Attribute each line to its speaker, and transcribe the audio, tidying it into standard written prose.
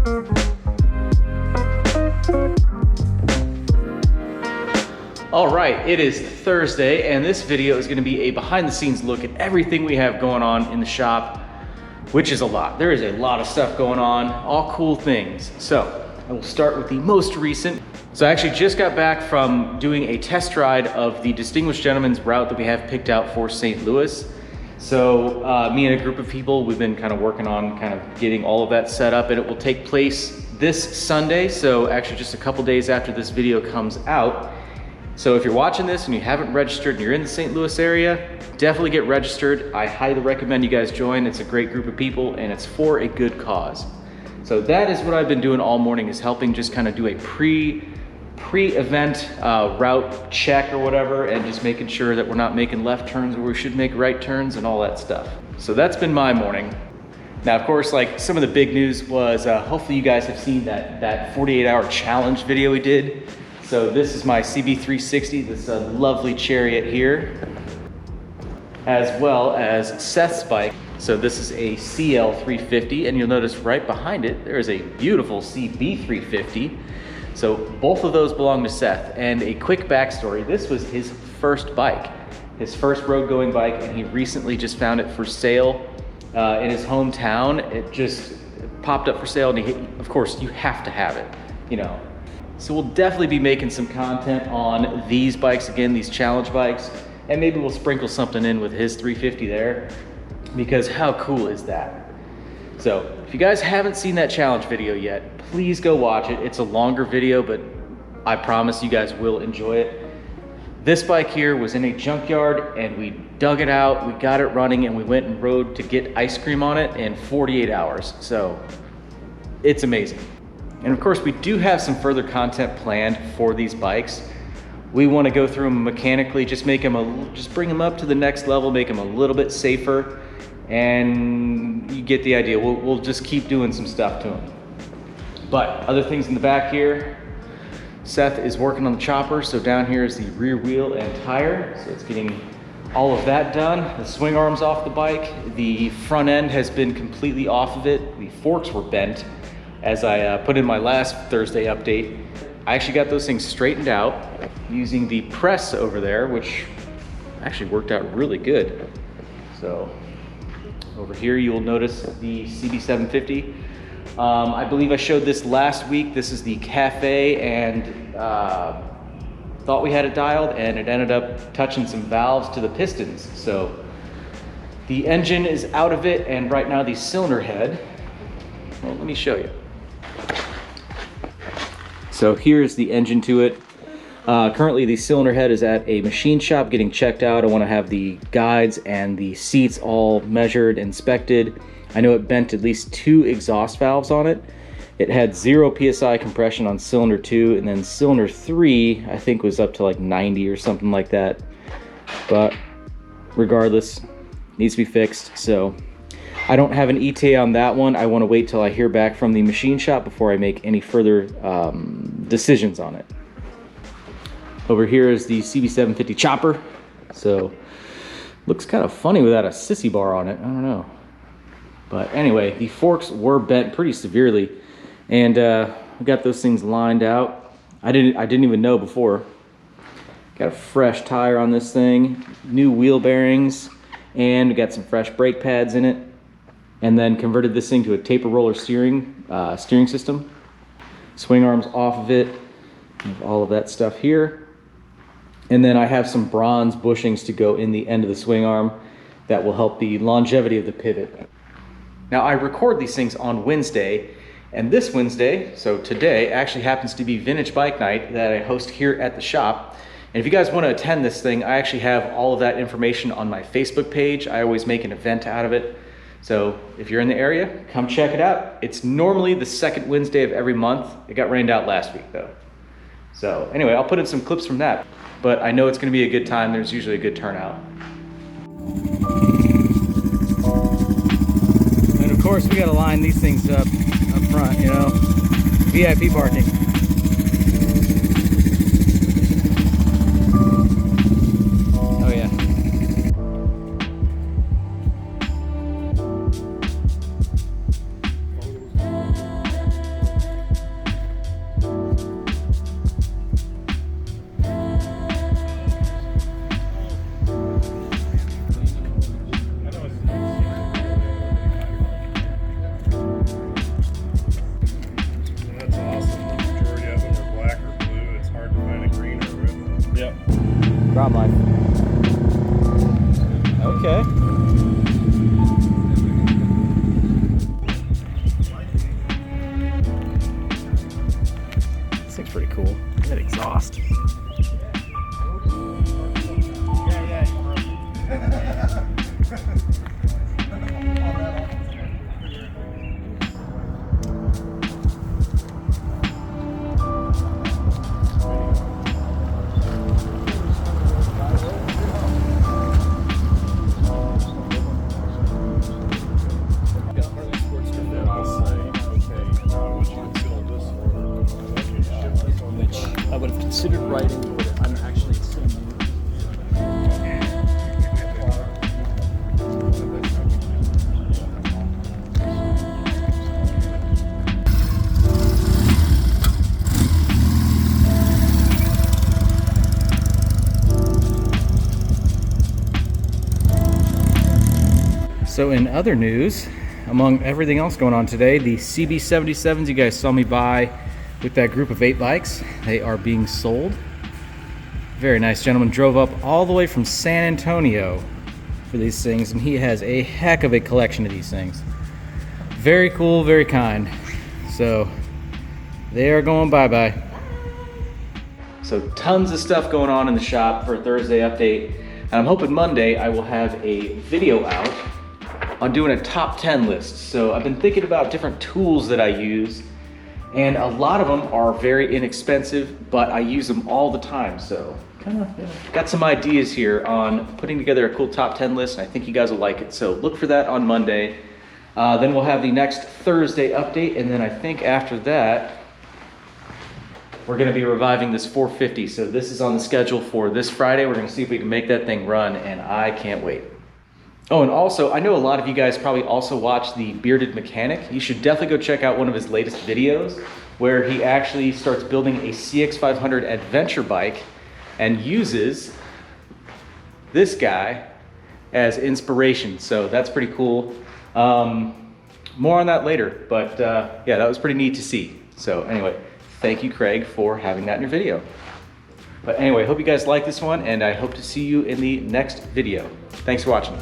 Speaker 1: All right, it is Thursday, and this video is gonna be a behind the scenes look at everything we have going on in the shop, which is a lot. There is a lot of stuff going on, all cool things. So I will start with the most recent. So I actually just got back from doing a test ride of the Distinguished Gentleman's route that we have picked out for St. Louis. So me and a group of people, we've been kind of working on kind of getting all of that set up, and it will take place this Sunday. So actually just a couple days after this video comes out. So if you're watching this and you haven't registered and you're in the St. Louis area, definitely get registered. I highly recommend you guys join. It's a great group of people and it's for a good cause. So that is what I've been doing all morning, is helping just kind of do a pre-event route check or whatever, and just making sure that we're not making left turns where we should make right turns and all that stuff. So that's been my morning. Now, of course, like some of the big news was, hopefully you guys have seen that 48-hour challenge video we did. So this is my CB360, this lovely Chariot here, as well as Seth's bike. So this is a CL350, and you'll notice right behind it, there is a beautiful CB350. So both of those belong to Seth. And a quick backstory, this was his first bike, his first road going bike, and he recently just found it for sale in his hometown. It just popped up for sale, and of course, you have to have it, you know. So we'll definitely be making some content on these bikes again, these challenge bikes, and maybe we'll sprinkle something in with his 350 there, because how cool is that? So if you guys haven't seen that challenge video yet, please go watch it. It's a longer video, but I promise you guys will enjoy it. This bike here was in a junkyard, and we dug it out, we got it running, and we went and rode to get ice cream on it in 48 hours. So it's amazing. And of course, we do have some further content planned for these bikes. We want to go through them mechanically, just bring them up to the next level, make them a little bit safer, and you get the idea. We'll just keep doing some stuff to them. But other things in the back here, Seth is working on the chopper. So down here is the rear wheel and tire. So it's getting all of that done. The swing arm's off the bike. The front end has been completely off of it. The forks were bent, as I put in my last Thursday update. I actually got those things straightened out using the press over there, which actually worked out really good. So over here, you'll notice the CB750. I believe I showed this last week. This is the Cafe, and thought we had it dialed, and it ended up touching some valves to the pistons. So the engine is out of it, and right now the cylinder head, well, let me show you. So here's the engine to it. Currently the cylinder head is at a machine shop getting checked out. I want to have the guides and the seats all measured, inspected. I know it bent at least 2 exhaust valves on it. It had 0 PSI compression on cylinder 2, and then cylinder 3 I think was up to like 90 or something like that. But regardless, needs to be fixed. So I don't have an ETA on that one. I want to wait till I hear back from the machine shop before I make any further decisions on it. Over here is the CB750 chopper. So looks kind of funny without a sissy bar on it. I don't know. But anyway, the forks were bent pretty severely, and we got those things lined out. I didn't even know before. Got a fresh tire on this thing, new wheel bearings, and we got some fresh brake pads in it. And then converted this thing to a taper roller steering system. Swing arms off of it, all of that stuff here. And then I have some bronze bushings to go in the end of the swing arm that will help the longevity of the pivot. Now I record these things on Wednesday, and this Wednesday, so today, actually happens to be Vintage Bike Night that I host here at the shop. And if you guys want to attend this thing, I actually have all of that information on my Facebook page. I always make an event out of it. So if you're in the area, come check it out. It's normally the second Wednesday of every month. It got rained out last week though. So anyway, I'll put in some clips from that, but I know it's gonna be a good time. There's usually a good turnout. And of course we gotta line these things up front, you know, VIP parking. Ground life. Okay. This thing's pretty cool. That exhaust. I would have considered writing, but I'm actually assuming. So in other news, among everything else going on today, the CB77s you guys saw me buy with that group of 8 bikes, they are being sold. Very nice gentleman drove up all the way from San Antonio for these things, and he has a heck of a collection of these things. Very cool, very kind. So they are going bye-bye. So tons of stuff going on in the shop for a Thursday update, and I'm hoping Monday I will have a video out on doing a top 10 list. So I've been thinking about different tools that I use, and a lot of them are very inexpensive, but I use them all the time. So kind of got some ideas here on putting together a cool top 10 list, and I think you guys will like it. So look for that on Monday. Then we'll have the next Thursday update, and then I think after that, we're gonna be reviving this 450. So this is on the schedule for this Friday. We're gonna see if we can make that thing run, and I can't wait. Oh, and also, I know a lot of you guys probably also watch the Bearded Mechanic. You should definitely go check out one of his latest videos where he actually starts building a CX500 adventure bike and uses this guy as inspiration. So that's pretty cool. More on that later, but yeah, that was pretty neat to see. So anyway, thank you, Craig, for having that in your video. But anyway, hope you guys like this one, and I hope to see you in the next video. Thanks for watching.